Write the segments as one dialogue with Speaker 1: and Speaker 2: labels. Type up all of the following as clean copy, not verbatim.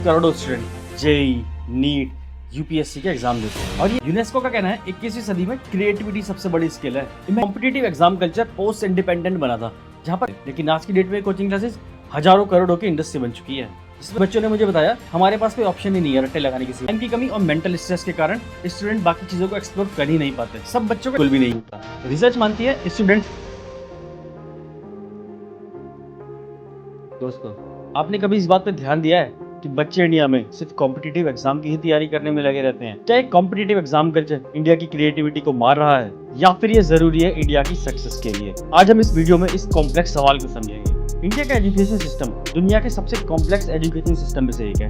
Speaker 1: करोड़ों student JEE, NEET, UPSC के exam देते हैं और ये यूनेस्को का कहना है 21वीं सदी में क्रिएटिविटी सबसे बड़ी स्किल है। Competitive exam culture post independent बना था जहाँ पर, लेकिन आज की डेट में कोचिंग क्लासेस हजारों करोड़ों की इंडस्ट्री बन चुकी है। इसमें बच्चों ने मुझे बताया हमारे पास कोई ऑप्शन ही नहीं है रट्टे लगाने की। टाइम की कमी और मेंटल स्ट्रेस के कारण स्टूडेंट बाकी चीजों को एक्सप्लोर कर ही नहीं पाते। सब बच्चों को बिल्कुल भी नहीं होता। रिसर्च मानती है स्टूडेंट। दोस्तों, आपने कभी इस बात पे ध्यान दिया है कि बच्चे इंडिया में सिर्फ कॉम्पिटिटिव एग्जाम की ही तैयारी करने में लगे रहते हैं? क्या एक कॉम्पिटिटिव एग्जाम कल्चर इंडिया की क्रिएटिविटी को मार रहा है या फिर ये जरूरी है इंडिया की सक्सेस के लिए? आज हम इस वीडियो में इस कॉम्प्लेक्स सवाल को समझेंगे। इंडिया का एजुकेशन सिस्टम दुनिया के सबसे कॉम्प्लेक्स एजुकेशन सिस्टम में से एक है।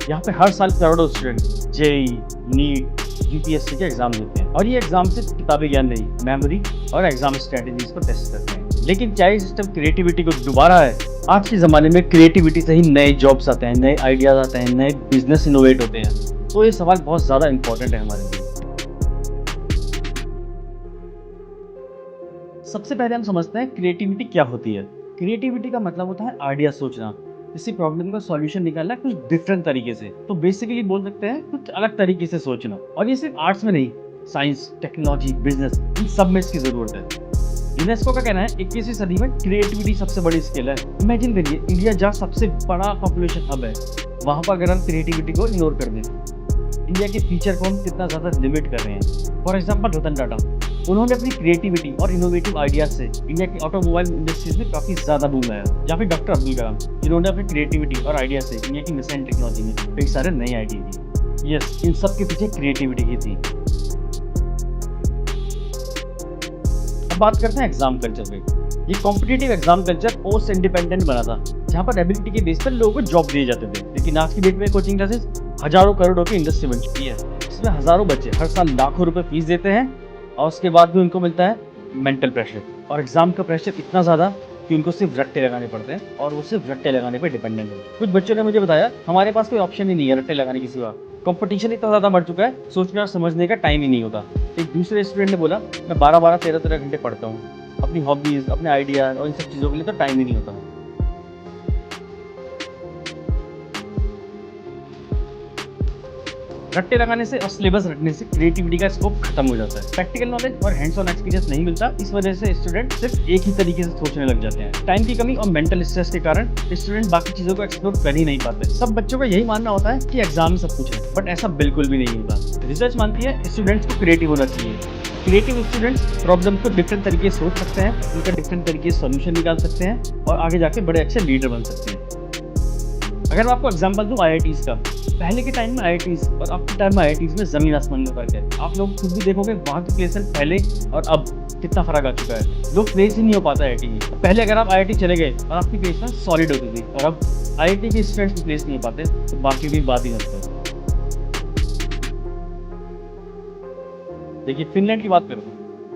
Speaker 1: यहाँ पे हर साल करोड़ों स्टूडेंट जेई, नीट, यूपीएससी के एग्जाम देते हैं और ये एग्जाम सिर्फ किताबी ज्ञान नहीं, मेमोरी और एग्जाम स्ट्रेटेजीज को टेस्ट करते हैं। लेकिन क्या ये सिस्टम क्रिएटिविटी को डुबा रहा है? आज के ज़माने में क्रिएटिविटी से ही नए जॉब्स आते हैं, नए आइडियाज आते हैं, नए बिजनेस इनोवेट होते हैं। तो ये सवाल बहुत ज़्यादा इंपॉर्टेंट है हमारे लिए। सबसे पहले हम समझते हैं क्रिएटिविटी क्या होती है। क्रिएटिविटी का मतलब होता है आइडिया सोचना, किसी प्रॉब्लम का सॉल्यूशन निकालना कुछ डिफरेंट तरीके से। तो बेसिकली बोल सकते हैं कुछ अलग तरीके से सोचना। और ये सिर्फ आर्ट्स में नहीं, साइंस, टेक्नोलॉजी, बिजनेस, इन सब में इसकी जरूरत है। यूनेस्को का कहना है 21वीं सदी में क्रिएटिविटी सबसे बड़ी स्किल है। इमेजिन करिए, इंडिया जहाँ सबसे बड़ा पॉपुलेशन हब है, वहाँ पर अगर हम क्रिएटिविटी को इग्नोर कर दें, इंडिया के फ्यूचर को हम कितना ज़्यादा लिमिट कर रहे हैं। फॉर एग्जाम्पल रतन टाटा, उन्होंने अपनी क्रिएटिविटी और इनोवेटिव आइडियाज से इंडिया की ऑटोमोबाइल इंडस्ट्रीज में काफ़ी ज़्यादा बूम लाया। या फिर डॉक्टर अब्दुल कलाम, जिन्होंने अपनी क्रिएटिविटी और आइडिया से इंडिया की मिसाइल टेक्नोलॉजी में कई सारे नए आइडिया दिए। यस, इन सब के पीछे क्रिएटिविटी ही थी। अब बात करते हैं एग्जाम कल्चर पे। ये competitive exam culture post independent बना था, जहाँ पर एबिलिटी के बेस पर लोगों को जॉब दिए जाते थे। लेकिन आज की डेट में कोचिंग क्लासेस हजारों करोड़ों की इंडस्ट्री बन चुकी है। इसमें हजारों बच्चे हर साल लाखों रुपए फीस देते हैं और उसके बाद भी उनको मिलता है मेंटल प्रेशर और एग्जाम का प्रेशर इतना ज़्यादा कि उनको सिर्फ रट्टे लगाने पड़ते हैं और वो सिर्फ रट्टे लगाने पर डिपेंडेंट है। कुछ बच्चों ने मुझे बताया हमारे पास कोई ऑप्शन ही नहीं है रट्टे लगाने की सिवा। कंपटीशन इतना ज़्यादा बढ़ चुका है, सोचने और समझने का टाइम ही नहीं होता। एक दूसरे स्टूडेंट ने बोला मैं 12-12, 13-13 घंटे पढ़ता हूँ, अपनी हॉबीज़, अपने आइडिया और इन सब चीज़ों के लिए तो टाइम ही नहीं होता। रट्टे लगाने से और सिलेबस रटने से क्रिएटिविटी का स्कोप खत्म हो जाता है। प्रैक्टिकल नॉलेज और हैंड्स ऑन एक्सपीरियंस नहीं मिलता। इस वजह से स्टूडेंट सिर्फ एक ही तरीके से सोचने लग जाते हैं। टाइम की कमी और मेंटल स्ट्रेस के कारण स्टूडेंट बाकी चीज़ों को एक्सप्लोर कर ही नहीं पाते। सब बच्चों का यही मानना होता है कि एग्जाम में सब कुछ है, बट ऐसा बिल्कुल भी नहीं होता। रिसर्च मानती है स्टूडेंट्स को क्रिएटिव होना चाहिए। क्रिएटिव स्टूडेंट्स प्रॉब्लम को डिफरेंट तरीके से सोच सकते हैं, उनका डिफरेंट तरीके से सॉल्यूशन निकाल सकते हैं और आगे जाके बड़े अच्छे लीडर बन सकते हैं। अगर मैं आपको एग्जांपल दूं आईआईटीज़ का, पहले के टाइम में आईआईटीज़ और अब के टाइम में आईआईटीज़ में ज़मीन आसमान का फर्क है। आप लोग खुद भी देखोगे वहाँ की प्लेसमेंट पहले और अब कितना फर्क आ चुका है। लोग प्लेस ही नहीं हो पाता आईआईटी की। पहले अगर आप आईआईटी चले गए और आपकी प्लेसमेंट सॉलिड होती थी, और अब आईआईटी के स्टूडेंट्स प्लेस नहीं हो पाते तो बाकी भी बात ही करते हैं। देखिए, फिनलैंड की बात करूँ,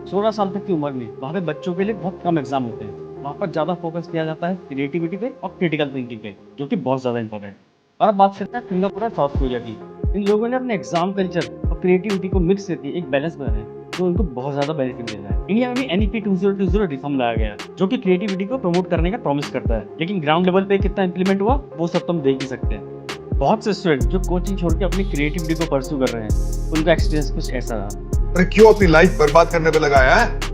Speaker 1: 16 साल तक की उम्र में वहाँ पे बच्चों के लिए बहुत कम एग्जाम होते हैं। वहाँ पर ज़्यादा फोकस किया जाता है क्रिएटिविटी पे और क्रिटिकल थिंकिंग पे, जो कि बहुत ज़्यादा इंपॉर्टेंट है। और अब बात करते हैं सिंगापुर और साउथ कोरिया की। इन लोगों ने अपने एग्जाम कल्चर और क्रिएटिविटी को मिक्स करके एक बैलेंस बनाया है जो उनको बहुत ज़्यादा बेनिफिट दे रहा है। इंडिया में भी NEP 2020 रिफॉर्म लाया गया है जो कि क्रिएटिविटी को प्रमोट करने का प्रॉमिस करता है। लेकिन ग्राउंड लेवल पे कितना इंप्लीमेंट हुआ वो सब तो हम देख ही सकते हैं। बहुत से स्टूडेंट जो कोचिंग छोड़ के अपनी क्रिएटिविटी को परस्यू कर रहे हैं, उनका एक्सपीरियंस कुछ ऐसा रहा।
Speaker 2: अरे क्यों अपनी लाइफ बर्बाद करने पे लगाया है?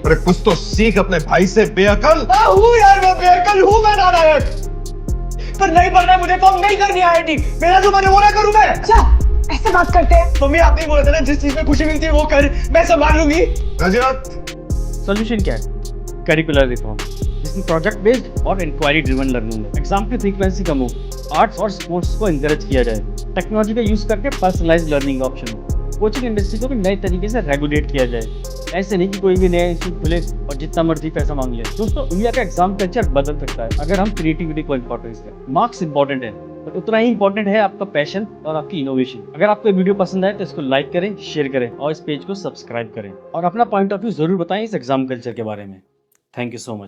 Speaker 2: अरे कुछ तो सीख अपने भाई से, बेअकल।
Speaker 3: हूँ यार, मैं बेअकल हूँ, मैं नालायक। पर नहीं पढ़ना मुझे, तो नहीं करनी आईआईटी। मेरा जो मन है वो ना करूँ मैं।
Speaker 4: अच्छा, ऐसे बात करते हैं?
Speaker 3: मम्मी आप नहीं बोलते ना, जिस चीज में खुशी मिलती है वो कर, मैं संभाल लूंगी।
Speaker 2: रजत,
Speaker 1: सोल्यूशन क्या है? करिकुलर रिफॉर्म, जिसमें प्रोजेक्ट बेस्ड और इंक्वायरी ड्रिवन लर्निंग है। एग्जाम की फ्रीक्वेंसी कम हो, आर्ट्स और स्पोर्ट्स को इंकरेज किया जाए, टेक्नोलॉजी का यूज करके पर्सनलाइज्ड लर्निंग ऑप्शन हो, कोचिंग इंडस्ट्री को भी नए तरीके से रेगुलेट किया जाए। ऐसे नहीं कि कोई भी नया इंस्टीट्यूट खुले और जितना मर्जी पैसा मांग ले। दोस्तों, इंडिया का एग्जाम कल्चर बदल सकता है अगर हम क्रिएटिविटी को इंपॉर्टेंस दें। मार्क्स इंपॉर्टेंट है, पर उतना ही इंपॉर्टेंट है आपका पैशन और आपकी इनोवेशन। अगर आपको ये वीडियो पसंद आए तो इसको लाइक करें, शेयर करें और इस पेज को सब्सक्राइब करें और अपना पॉइंट ऑफ व्यू जरूर बताएं इस एग्जाम कल्चर के बारे में। Thank you so much.